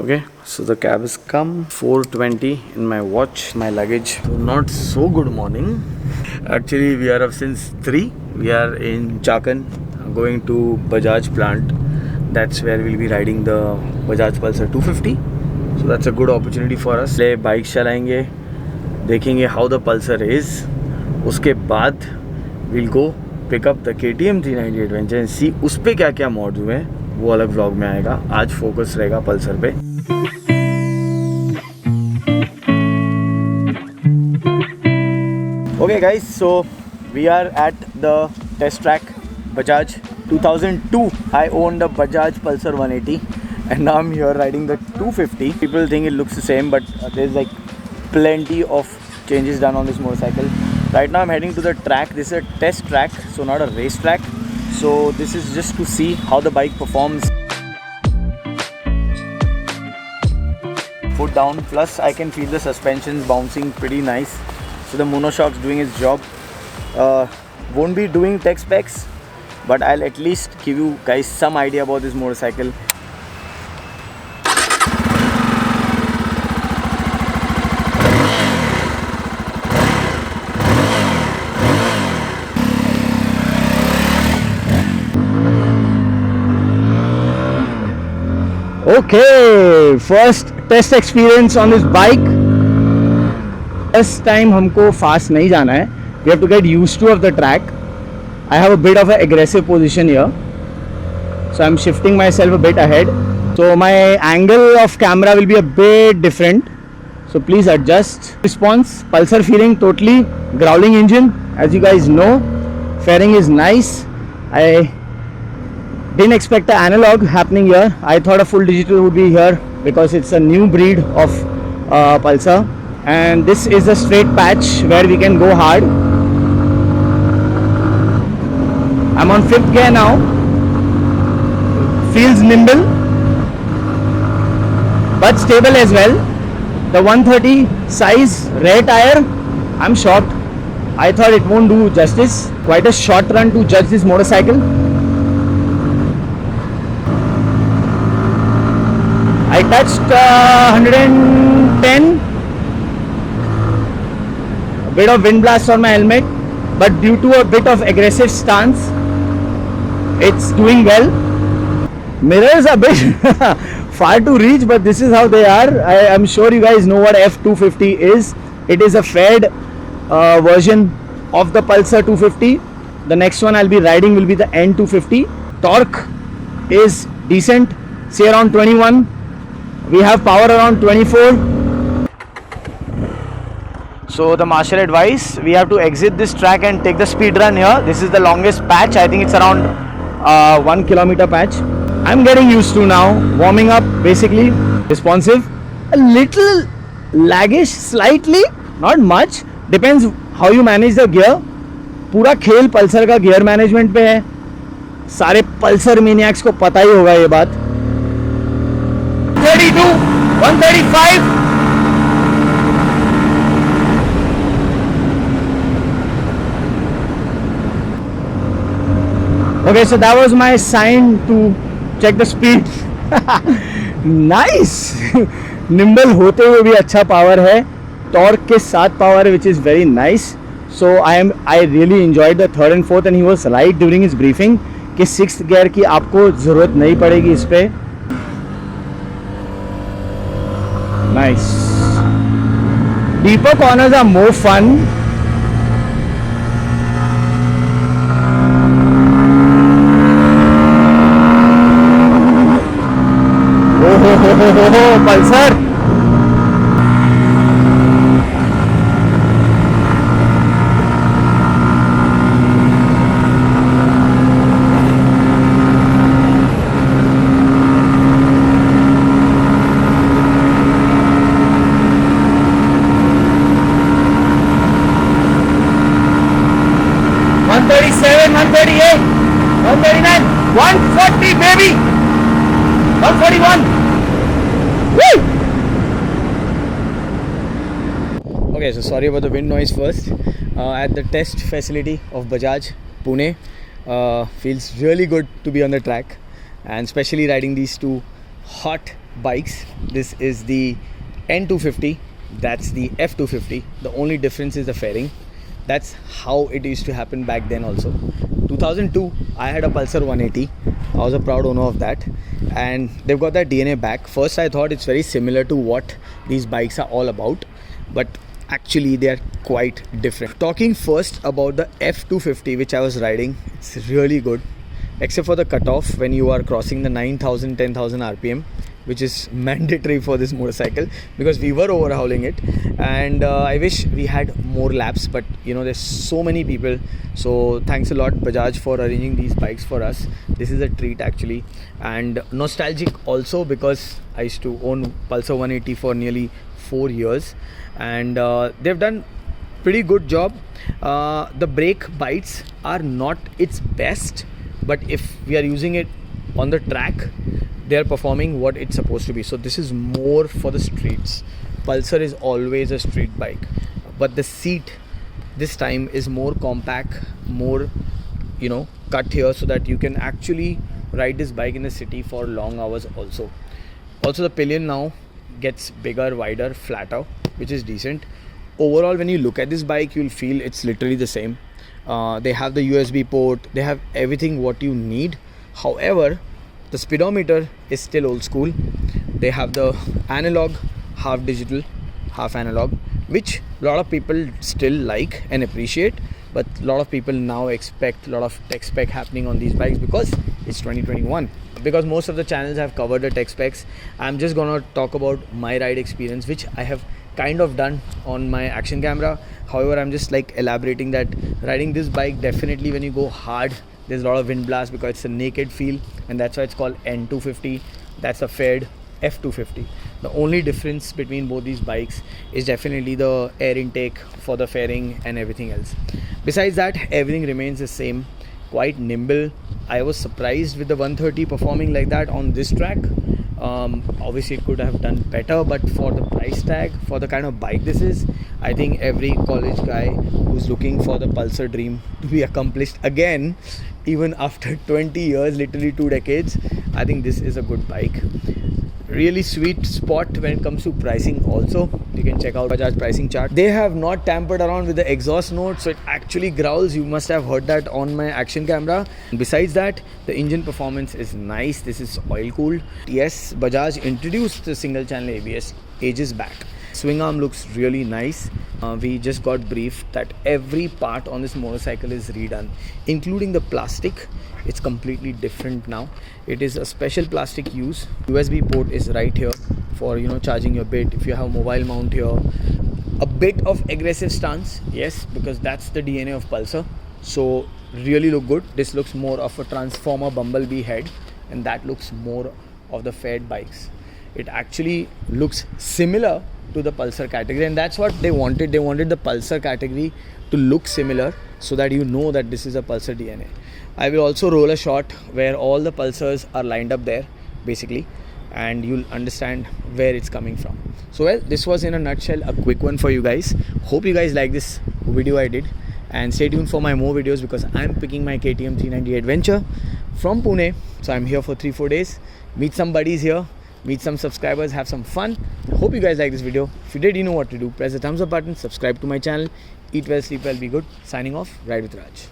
Okay, so the cab has come. 4:20 in my watch, my luggage. So not so good morning. Actually, we are up since 3. We are in Chakan, going to Bajaj plant. That's where we'll be riding the Bajaj Pulsar 250. So that's a good opportunity for us. ले bike चलाएंगे, देखेंगे how the Pulsar is. उसके बाद we'll go pick up the KTM 390 Adventure and see उस पे क्या क्या mod हुए हैं. वो अलग व्लॉग में आएगा. आज फोकस रहेगा पल्सर पे. Okay guys, so we are at the test track Bajaj 2002. I owned the Bajaj Pulsar 180 and now I'm here riding the 250. People think it looks the same, but there's like plenty of changes done on this motorcycle. Right now I'm heading to the track. This is a test track, so not a race track. So this is just to see how the bike performs. Foot down, plus I can feel the suspensions bouncing pretty nice. So the monoshock's doing its job. Won't be doing tech specs, but I'll at least give you guys some idea about this motorcycle. Okay, first test experience on this bike. First time हमको fast नहीं जाना है. We have to get used to of the track. I have a bit of an aggressive position here, so I'm shifting myself a bit ahead. So my angle of camera will be a bit different. So please adjust. Response, Pulsar feeling totally growling engine. As you guys know, fairing is nice. I didn't expect the analog happening here. I thought a full digital would be here because it's a new breed of Pulsar. And this is a straight patch where we can go hard. I'm on 5th gear now. Feels nimble but stable as well. The 130 size rear tire, I'm shocked. I thought it won't do justice. Quite a short run to judge this motorcycle. I touched 110. A bit of wind blast on my helmet, but due to a bit of aggressive stance, it's doing well. Mirrors are a bit far to reach, but this is how they are. I'm sure you guys know what F250 is. It is a faired version of the Pulsar 250. The next one I'll be riding will be the N250. Torque is decent, say around 21. We have power around 24. So the marshal advice, we have to exit this track and take the speed run here. This is the longest patch. I think it's around 1 kilometer patch. I'm getting used to now. Warming up basically. Responsive. A little laggish slightly. Not much. Depends how you manage the gear. पूरा खेल Pulsar का gear management पे है. सारे Pulsar मैनियाक्स को पता ही होगा ये बात. 32, 135. Okay, so that was my sign to check the speed. Nice. Nimble होते हुए भी अच्छा पावर है. Torque के साथ power which is very nice. So I really enjoyed the 3rd and 4th, and he was right during his briefing कि 6th gear की आपको ज़रूरत नहीं पड़ेगी इस पे. Nice. Deeper corners are more fun. Oh, Pulsar. $137, $138, $139, $140, baby. $141. Woo! Okay, so sorry about the wind noise first. At the test facility of Bajaj Pune, feels really good to be on the track, and especially riding these two hot bikes. This is the N250, that's the F250. The only difference is the fairing. That's how it used to happen back then also. 2002, I had a Pulsar 180. I was a proud owner of that, and they've got that DNA back. First I thought it's very similar to what these bikes are all about, but actually they are quite different. Talking first about the F250 which I was riding, it's really good except for the cutoff when you are crossing the 9,000 10,000 rpm, which is mandatory for this motorcycle, because we were overhauling it, and I wish we had more laps, but you know, there's so many people. So thanks a lot Bajaj for arranging these bikes for us. This is a treat actually, and nostalgic also, because I used to own Pulsar 180 for nearly 4 years, and they've done pretty good job. The brake bites are not its best, but if we are using it on the track, they are performing what it's supposed to be. So this is more for the streets. Pulsar is always a street bike, but the seat this time is more compact, more, you know, cut here, so that you can actually ride this bike in the city for long hours also. Also the pillion now gets bigger, wider, flatter, which is decent. Overall, when you look at this bike, you'll feel it's literally the same. They have the USB port, they have everything what you need. However, the speedometer is still old school. They have the analog, half digital, half analog, which a lot of people still like and appreciate, but a lot of people now expect a lot of tech spec happening on these bikes because it's 2021. Because most of the channels have covered the tech specs, I'm just gonna talk about my ride experience, which I have kind of done on my action camera. However, I'm just like elaborating that riding this bike, definitely when you go hard, there's a lot of wind blast because it's a naked feel, and that's why it's called N250. That's a faired F250. The only difference between both these bikes is definitely the air intake for the fairing and everything else. Besides that, everything remains the same. Quite nimble. I was surprised with the 130 performing like that on this track. Obviously it could have done better, but for the price tag, for the kind of bike this is, I think every college guy who's looking for the Pulsar dream to be accomplished again, even after 20 years, literally 2 decades, I think this is a good bike. Really sweet spot when it comes to pricing also. You can check out Bajaj pricing chart. They have not tampered around with the exhaust note, so it actually growls. You must have heard that on my action camera. Besides that, the engine performance is nice. This is oil cooled. Yes, Bajaj introduced the single channel ABS ages back. Swing arm looks really nice. We just got briefed that every part on this motorcycle is redone, including the plastic. It's completely different now. It is a special plastic use. USB port is right here for, you know, charging your bit. If you have mobile mount here, a bit of aggressive stance, yes, because that's the DNA of Pulsar. So really look good. This looks more of a transformer bumblebee head, and that looks more of the faired bikes. It actually looks similar to the Pulsar category, and that's what they wanted. They wanted the Pulsar category to look similar, so that you know that this is a Pulsar DNA. I will also roll a shot where all the Pulsars are lined up there basically, and you'll understand where it's coming from. So well, this was in a nutshell a quick one for you guys. Hope you guys like this video I did, and stay tuned for my more videos, because I'm picking my KTM 390 Adventure from Pune. So I'm here for 3-4 days, meet some buddies here, meet some subscribers, have some fun. Hope you guys like this video. If you did, you know what to do. Press the thumbs up button, subscribe to my channel. Eat well, sleep well, be good. Signing off, Ride with Raj.